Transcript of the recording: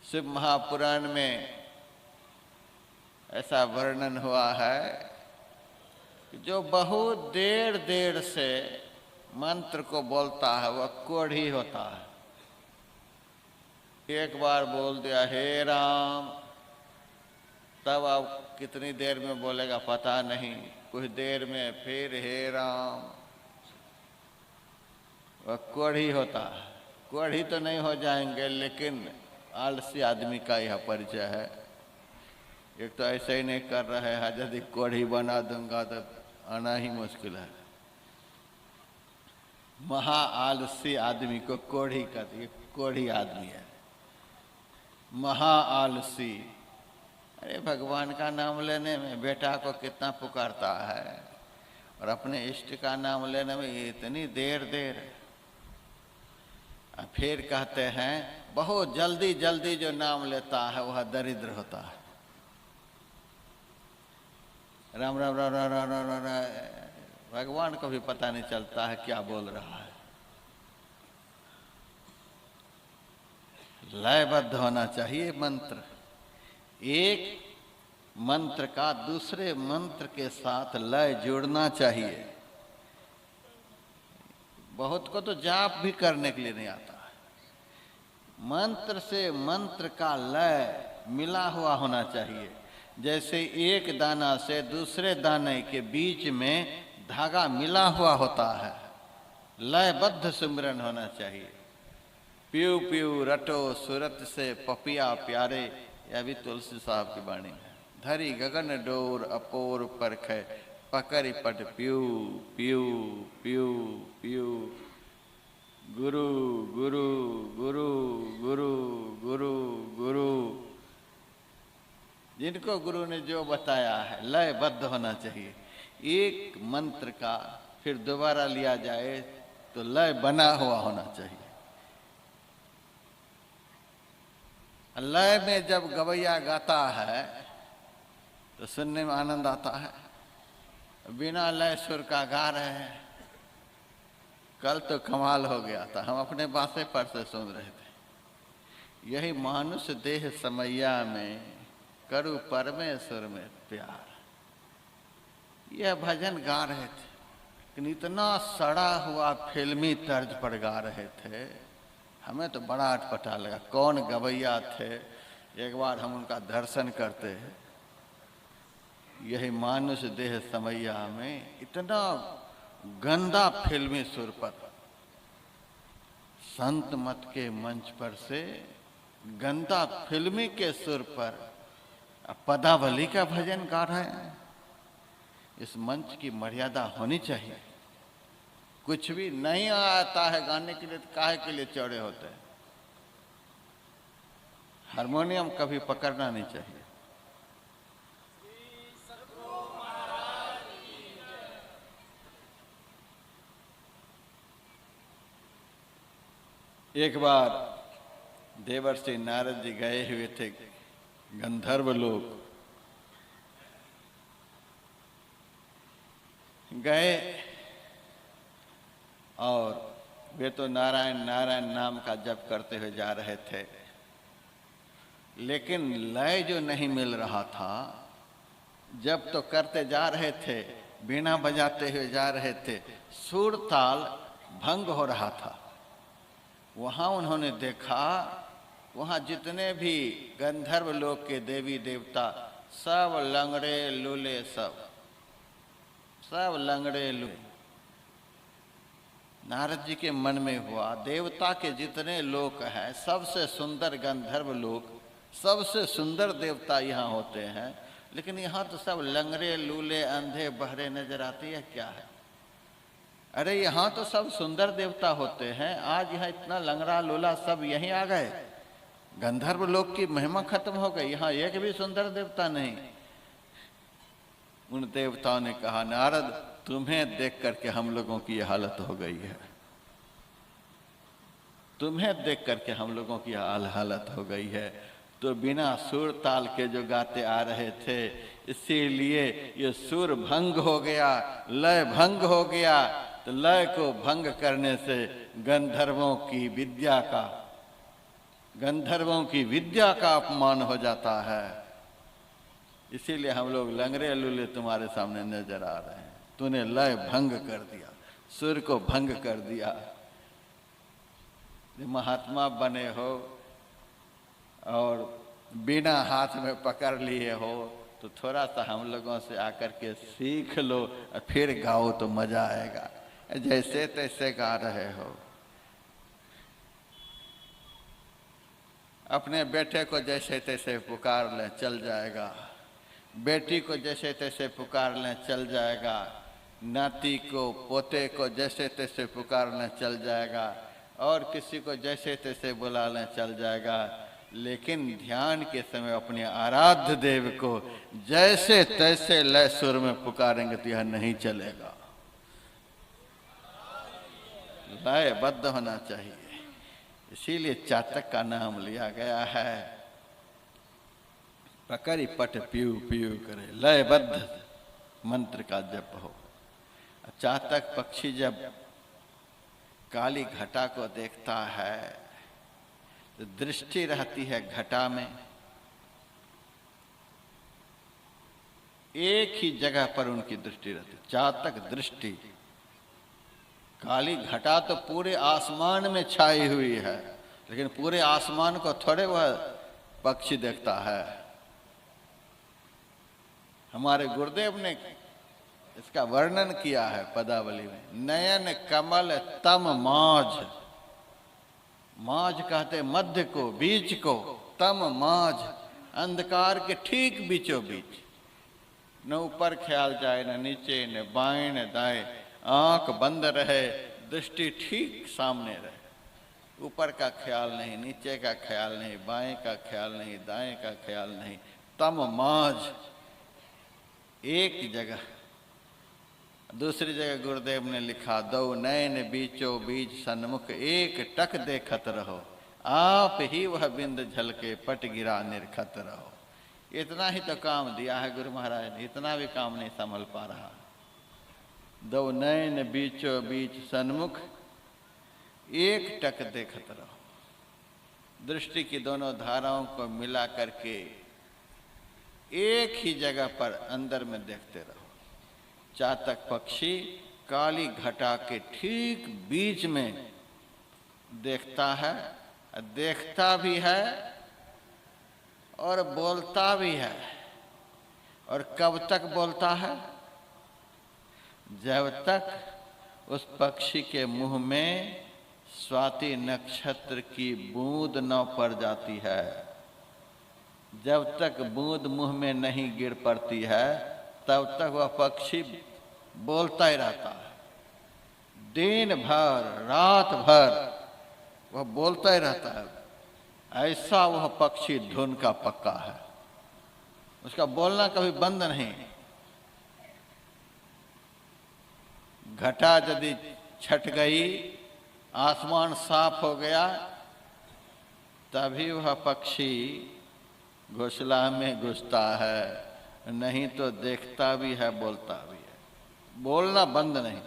शिव महापुराण में ऐसा वर्णन हुआ है कि जो बहुत देर देर से मंत्र को बोलता है वह कोढ़ी होता है। एक बार बोल दिया हे राम, तब अब कितनी देर में बोलेगा पता नहीं, कुछ देर में फिर हे राम, वह कोढ़ी होता है। कोढ़ी तो नहीं हो जाएंगे, लेकिन आलसी आदमी का यह परिचय है। एक तो ऐसे ही नहीं कर रहे हैं, यदि कोढ़ी बना दूंगा तो आना ही मुश्किल है। महा आलसी आदमी को कोढ़ी कहती है, कोढ़ी आदमी है, महा आलसी। अरे भगवान का नाम लेने में बेटा को कितना पुकारता है, और अपने इष्ट का नाम लेने में इतनी देर देर। फिर कहते हैं बहुत जल्दी जल्दी जो नाम लेता है वह दरिद्र होता है। राम राम राम राम राम राम राम, भगवान को भी पता नहीं चलता है क्या बोल रहा है। लयबद्ध होना चाहिए मंत्र। एक मंत्र का दूसरे मंत्र के साथ लय जोड़ना चाहिए। बहुत को तो जाप भी करने के लिए नहीं आता है। मंत्र से मंत्र का लय मिला हुआ होना चाहिए। जैसे एक दाना से दूसरे दाने के बीच में धागा मिला हुआ होता है, लयबद्ध सिमरन होना चाहिए। प्यू प्यू रटो सूरत से पपिया प्यारे, यह भी तुलसी साहब की वाणी है। धरी गगन डोर अपोर परखे, पकड़ पट प्यू प्यू प्यू प्यू। गुरु गुरु गुरु गुरु गुरु गुरु, जिनको गुरु ने जो बताया है लयबद्ध होना चाहिए। एक मंत्र का फिर दोबारा लिया जाए तो लय बना हुआ होना चाहिए। लय में जब गवैया गाता है तो सुनने में आनंद आता है। बिना लय सुर का गा रहे हैं। कल तो कमाल हो गया था, हम अपने बासे पर से सुन रहे थे। यही मानुष देह समैया में करू परमेश्वर में प्यार, यह भजन गा रहे थे। लेकिन इतना सड़ा हुआ फिल्मी तर्ज पर गा रहे थे, हमें तो बड़ा अटपटा लगा। कौन गवैया थे, एक बार हम उनका दर्शन करते हैं। यही मानुष देह समैया में इतना गंदा फिल्मी सुर पर, संत मत के मंच पर से गंदा फिल्मी के सुर पर पदावली का भजन गा रहे हैं। इस मंच की मर्यादा होनी चाहिए। कुछ भी नहीं आता है गाने के लिए तो काहे के लिए चौड़े होते हैं। हारमोनियम कभी पकड़ना नहीं चाहिए। एक बार देवर्षि नारद जी गए हुए थे गंधर्व लोग। गए और वे तो नारायण नारायण नाम का जप करते हुए जा रहे थे, लेकिन लय जो नहीं मिल रहा था। जब तो करते जा रहे थे, बीना बजाते हुए जा रहे थे, सुर ताल भंग हो रहा था। वहाँ उन्होंने देखा, वहाँ जितने भी गंधर्व लोक के देवी देवता सब लंगड़े लूले, सब लंगड़े लूले। नारद जी के मन में हुआ, देवता के जितने लोक हैं सबसे सुंदर गंधर्व लोक, सबसे सुंदर देवता यहाँ होते हैं, लेकिन यहाँ तो सब लंगड़े लूले अंधे बहरे नजर आते हैं। क्या है? अरे यहाँ तो सब सुंदर देवता होते हैं, आज यहाँ इतना लंगड़ा लूला सब यहीं आ गए। गंधर्व लोक की महिमा खत्म हो गई, यहाँ एक भी सुंदर देवता नहीं। उन देवताओं ने कहा, नारद तुम्हें देख करके हम लोगों की यह हालत हो गई है, तुम्हें देख करके हम लोगों की हालत हो गई है। तो बिना सुर ताल के जो गाते आ रहे थे, इसीलिए ये सुर भंग हो गया, लय भंग हो गया। तो लय को भंग करने से गंधर्वों की विद्या का गंधर्वों की विद्या का अपमान हो जाता है। इसीलिए हम लोग लंगड़े लूले तुम्हारे सामने नजर आ रहे हैं। तूने लय भंग कर दिया, सुर को भंग कर दिया। महात्मा बने हो और बिना हाथ में पकड़ लिए हो तो थोड़ा सा हम लोगों से आकर के सीख लो और फिर गाओ तो मजा आएगा। जैसे तैसे गा रहे हो। अपने बेटे को जैसे तैसे पुकार लें चल जाएगा, बेटी को जैसे तैसे पुकार लें चल जाएगा, नाती को पोते को जैसे तैसे पुकार लें चल जाएगा, और किसी को जैसे तैसे बुला लें चल जाएगा। लेकिन ध्यान के समय अपने आराध्य देव को जैसे तैसे लय सुर में पुकारेंगे तो यह नहीं चलेगा। लयबद्ध होना चाहिए। इसीलिए चातक का नाम लिया गया है। पकड़ी पट पीऊ पीऊ करे, लयबद्ध मंत्र का जप हो। चातक पक्षी जब काली घटा को देखता है तो दृष्टि रहती है घटा में, एक ही जगह पर उनकी दृष्टि रहती। चातक दृष्टि, काली घटा तो पूरे आसमान में छाई हुई है, लेकिन पूरे आसमान को थोड़े वह पक्षी देखता है। हमारे गुरुदेव ने इसका वर्णन किया है पदावली में। नयन कमल तम माझ, माझ कहते मध्य को, बीच को, तम माझ अंधकार के ठीक बीचों बीच। न ऊपर ख्याल जाए, न नीचे, न बाएं न दाएं, आंख बंद रहे, दृष्टि ठीक सामने रहे। ऊपर का ख्याल नहीं, नीचे का ख्याल नहीं, बाएं का ख्याल नहीं, दाएं का ख्याल नहीं, तम माझ एक जगह। दूसरी जगह गुरुदेव ने लिखा, दो नैन बीचो बीच सन्मुख एक टक देखत रहो, आप ही वह बिंद झलके पट गिरा निर्खत रहो। इतना ही तो काम दिया है गुरु महाराज ने, इतना भी काम नहीं संभल पा रहा। दो नैन बीचो बीच सन्मुख एक टक देखत रहो। दृष्टि की दोनों धाराओं को मिला करके एक ही जगह पर अंदर में देखते रहो। चातक पक्षी काली घटा के ठीक बीच में देखता है, देखता भी है और बोलता भी है। और कब तक बोलता है? जब तक उस पक्षी के मुंह में स्वाति नक्षत्र की बूंद न पड़ जाती है। जब तक बूंद मुंह में नहीं गिर पड़ती है तब तक वह पक्षी बोलता ही रहता है। दिन भर रात भर वह बोलता ही रहता है। ऐसा वह पक्षी धुन का पक्का है, उसका बोलना कभी बंद नहीं। घटा यदि छट गई, आसमान साफ हो गया, तभी वह पक्षी घोंसला में घुसता है, नहीं तो देखता भी है बोलता भी है। बोलना बंद नहीं।